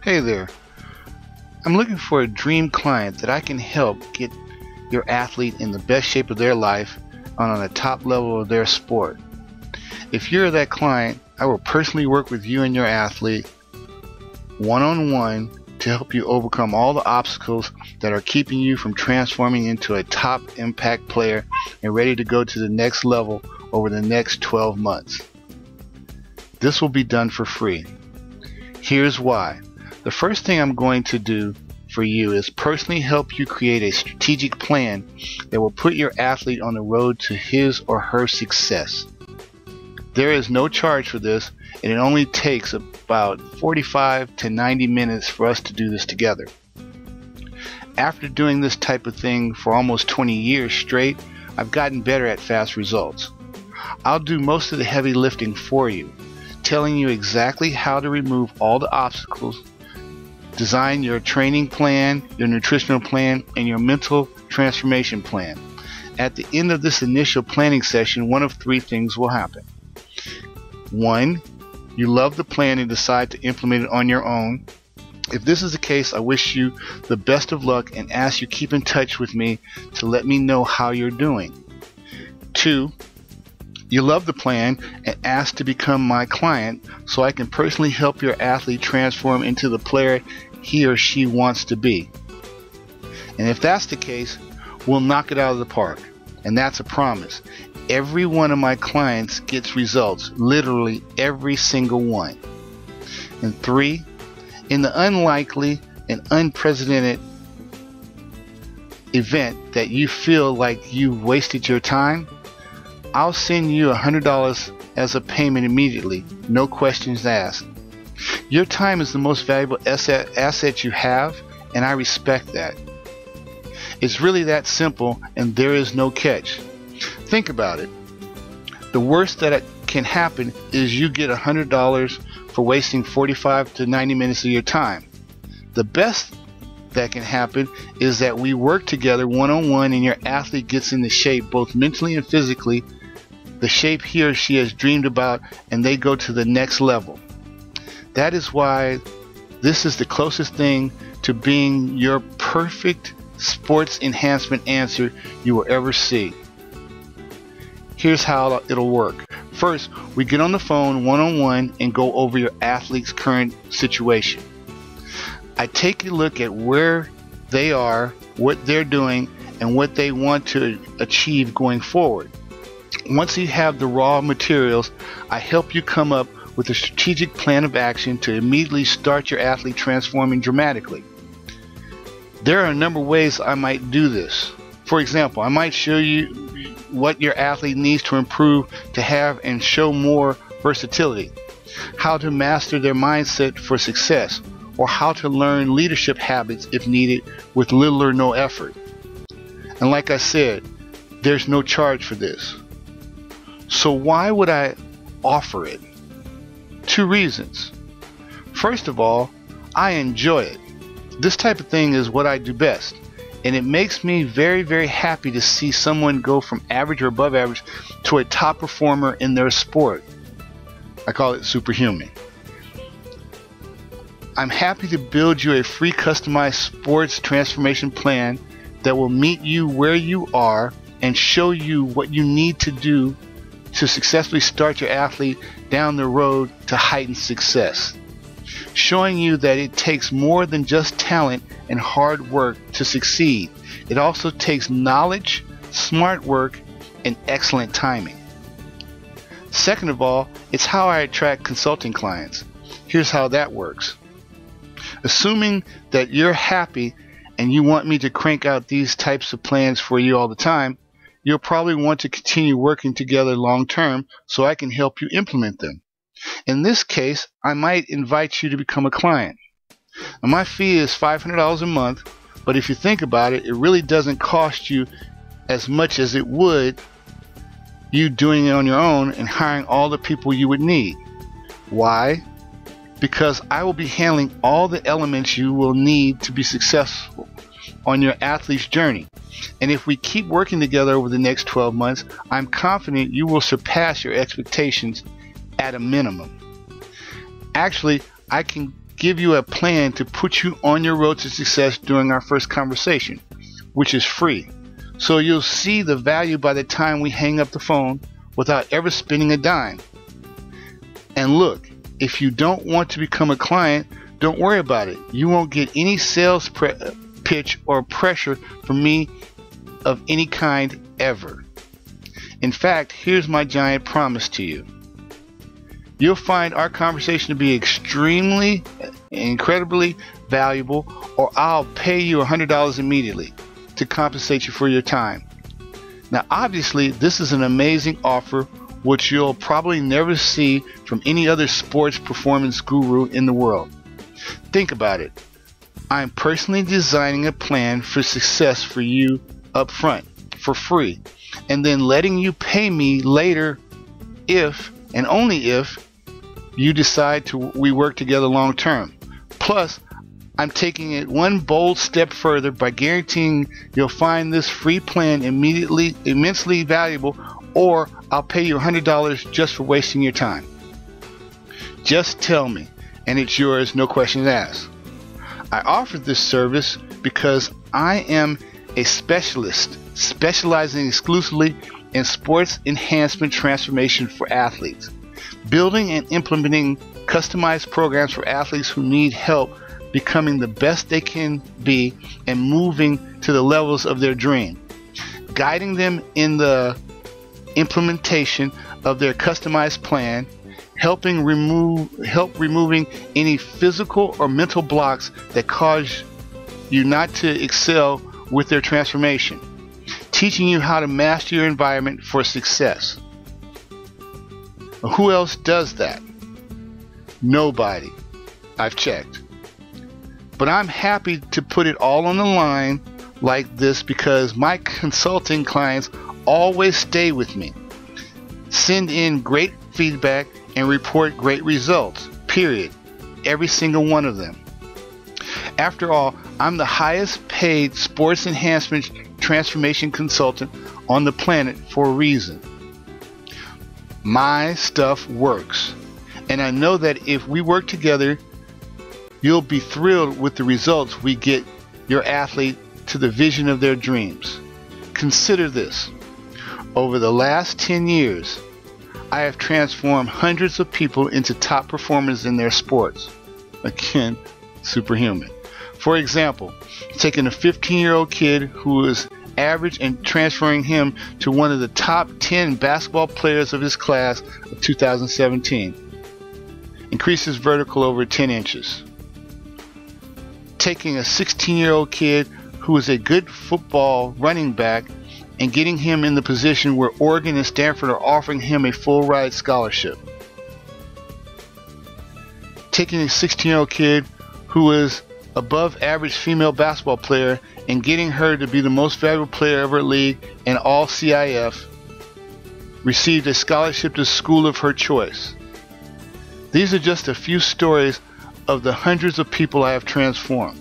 Hey there, I'm looking for a dream client that I can help get your athlete in the best shape of their life and on the top level of their sport. If you're that client, I will personally work with you and your athlete one-on-one to help you overcome all the obstacles that are keeping you from transforming into a top impact player and ready to go to the next level over the next 12 months. This will be done for free. Here's why. The first thing I'm going to do for you is personally help you create a strategic plan that will put your athlete on the road to his or her success. There is no charge for this, and it only takes about 45 to 90 minutes for us to do this together. After doing this type of thing for almost 20 years straight, I've gotten better at fast results. I'll do most of the heavy lifting for you, telling you exactly how to remove all the obstacles, design your training plan, your nutritional plan, and your mental transformation plan. At the end of this initial planning session, one of three things will happen. 1. You love the plan and decide to implement it on your own. If this is the case, I wish you the best of luck and ask you keep in touch with me to let me know how you're doing. 2. You love the plan and ask to become my client so I can personally help your athlete transform into the player he or she wants to be. And if that's the case, we'll knock it out of the park. And that's a promise. Every one of my clients gets results, literally every single one. And 3, in the unlikely and unprecedented event that you feel like you've wasted your time, I'll send you $100 as a payment immediately, no questions asked. Your time is the most valuable asset you have, and I respect that. It's really that simple, and there is no catch. Think about it. The worst that can happen is you get $100 for wasting 45 to 90 minutes of your time. The best that can happen is that we work together one-on-one and your athlete gets into shape both mentally and physically, the shape he or she has dreamed about, and they go to the next level. That is why this is the closest thing to being your perfect sports enhancement answer you will ever see. Here's how it'll work. First, we get on the phone one-on-one and go over your athlete's current situation. I take a look at where they are, what they're doing, and what they want to achieve going forward. Once you have the raw materials, I help you come up with a strategic plan of action to immediately start your athlete transforming dramatically. There are a number of ways I might do this. For example, I might show you what your athlete needs to improve to have and show more versatility, how to master their mindset for success, or how to learn leadership habits if needed with little or no effort. And like I said, there's no charge for this. So why would I offer it? 2 reasons. First of all, I enjoy it. This type of thing is what I do best. And it makes me very, very happy to see someone go from average or above average to a top performer in their sport. I call it superhuman. I'm happy to build you a free customized sports transformation plan that will meet you where you are and show you what you need to do to successfully start your athlete down the road to heightened success. Showing you that it takes more than just talent and hard work to succeed. It also takes knowledge, smart work, and excellent timing. Second of all, it's how I attract consulting clients. Here's how that works. Assuming that you're happy and you want me to crank out these types of plans for you all the time, you'll probably want to continue working together long term so I can help you implement them. In this case, I might invite you to become a client. Now, my fee is $500 a month, but if you think about it, it really doesn't cost you as much as it would you doing it on your own and hiring all the people you would need. Why? Because I will be handling all the elements you will need to be successful on your athlete's journey. And if we keep working together over the next 12 months, I'm confident you will surpass your expectations at a minimum. Actually, I can give you a plan to put you on your road to success during our first conversation, which is free. So you'll see the value by the time we hang up the phone without ever spending a dime. And look, if you don't want to become a client, don't worry about it. You won't get any sales pitch or pressure from me of any kind ever. In fact, here's my giant promise to you. You'll find our conversation to be incredibly valuable, or I'll pay you $100 immediately to compensate you for your time. Now, obviously, this is an amazing offer which you'll probably never see from any other sports performance guru in the world. Think about it. I'm personally designing a plan for success for you up front for free, and then letting you pay me later if and only if you decide we work together long term. Plus, I'm taking it one bold step further by guaranteeing you'll find this free plan immensely valuable, or I'll pay you $100 just for wasting your time. Just tell me, and it's yours, no questions asked. I offer this service because I am a specialist specializing exclusively in sports enhancement transformation for athletes, building and implementing customized programs for athletes who need help becoming the best they can be and moving to the levels of their dream, guiding them in the implementation of their customized plan, removing any physical or mental blocks that cause you not to excel with their transformation, teaching you how to master your environment for success. Who else does that? Nobody. I've checked. But I'm happy to put it all on the line like this because my consulting clients always stay with me, send in great feedback, and report great results, period. Every single one of them. After all, I'm the highest paid sports enhancement transformation consultant on the planet for a reason. My stuff works, and I know that if we work together, you'll be thrilled with the results we get your athlete to the vision of their dreams. Consider this. Over the last 10 years, I have transformed hundreds of people into top performers in their sports. Again, superhuman. For example, taking a 15-year-old kid who was average and transferring him to one of the top 10 basketball players of his class of 2017. Increases vertical over 10 inches. Taking a 16-year-old kid who was a good football running back and getting him in the position where Oregon and Stanford are offering him a full ride scholarship. Taking a 16-year-old kid who was above average female basketball player and getting her to be the most valuable player of her league and all CIF, received a scholarship to the school of her choice. These are just a few stories of the hundreds of people I have transformed.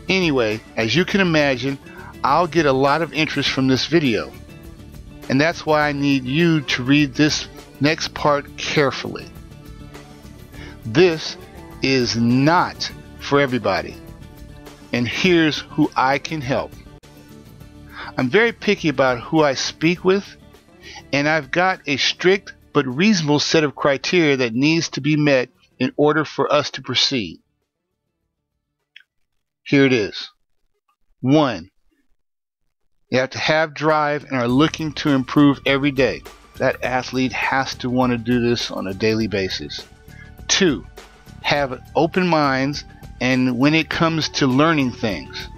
Anyway, as you can imagine, I'll get a lot of interest from this video, and that's why I need you to read this next part carefully. This is not for everybody, and here's who I can help. I'm very picky about who I speak with, and I've got a strict but reasonable set of criteria that needs to be met in order for us to proceed. Here it is. 1. You have to have drive and are looking to improve every day. That athlete has to want to do this on a daily basis. 2. Have open minds, and when it comes to learning things,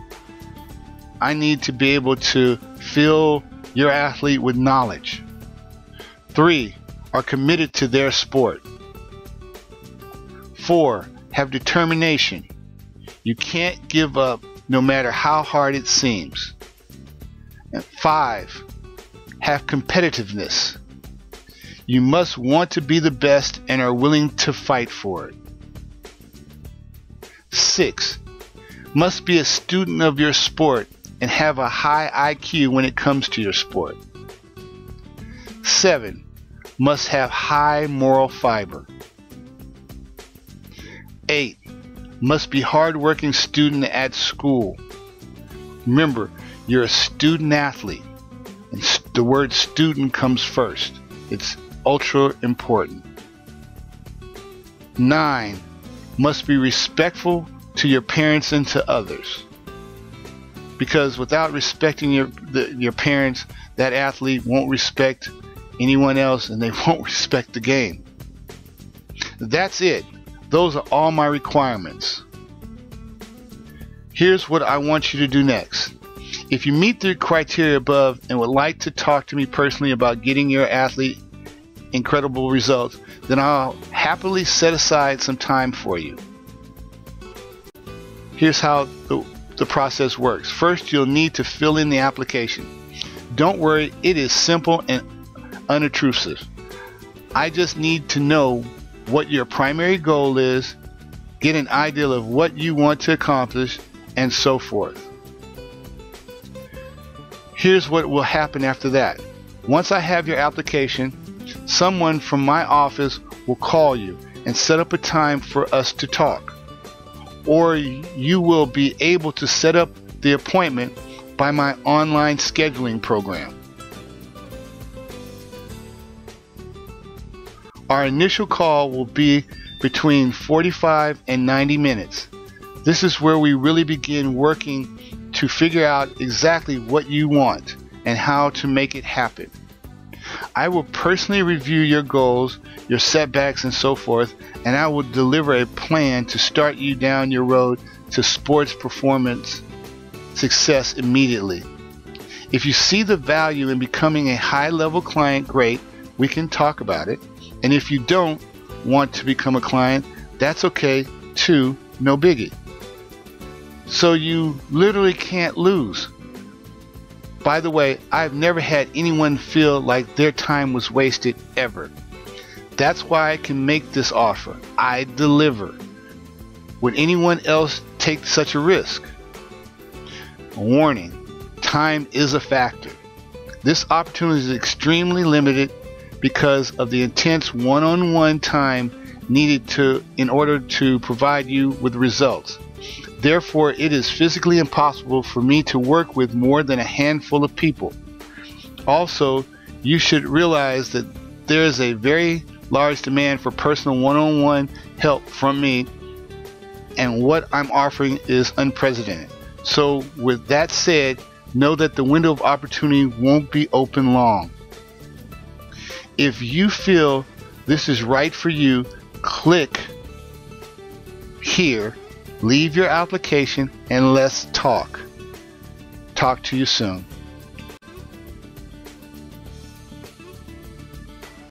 I need to be able to fill your athlete with knowledge. 3. Are committed to their sport. 4. Have determination. You can't give up no matter how hard it seems. And 5. Have competitiveness. You must want to be the best and are willing to fight for it. 6. Must be a student of your sport and have a high IQ when it comes to your sport. 7. Must have high moral fiber. 8. Must be hardworking student at school. Remember, you're a student athlete, and the word student comes first. It's ultra important. 9. Must be respectful to your parents and to others. Because without respecting your parents, that athlete won't respect anyone else and they won't respect the game. That's it. Those are all my requirements. Here's what I want you to do next. If you meet the criteria above and would like to talk to me personally about getting your athlete incredible results, then I'll happily set aside some time for you. Here's how the process works. First, you'll need to fill in the application. Don't worry, it is simple and unobtrusive. I just need to know what your primary goal is, get an idea of what you want to accomplish, and so forth. Here's what will happen after that. Once I have your application, someone from my office will call you and set up a time for us to talk. Or you will be able to set up the appointment by my online scheduling program. Our initial call will be between 45 and 90 minutes. This is where we really begin working to figure out exactly what you want and how to make it happen. I will personally review your goals, your setbacks, and so forth, and I will deliver a plan to start you down your road to sports performance success immediately. If you see the value in becoming a high-level client, great, we can talk about it. And if you don't want to become a client, that's okay too, no biggie. So you literally can't lose. By the way, I've never had anyone feel like their time was wasted ever. That's why I can make this offer. I deliver. Would anyone else take such a risk? Warning, time is a factor. This opportunity is extremely limited because of the intense one-on-one time needed in order to provide you with results. Therefore, it is physically impossible for me to work with more than a handful of people. Also, you should realize that there is a very large demand for personal one-on-one help from me, and what I'm offering is unprecedented. So with that said, know that the window of opportunity won't be open long. If you feel this is right for you, click here, leave your application, and let's talk. Talk to you soon.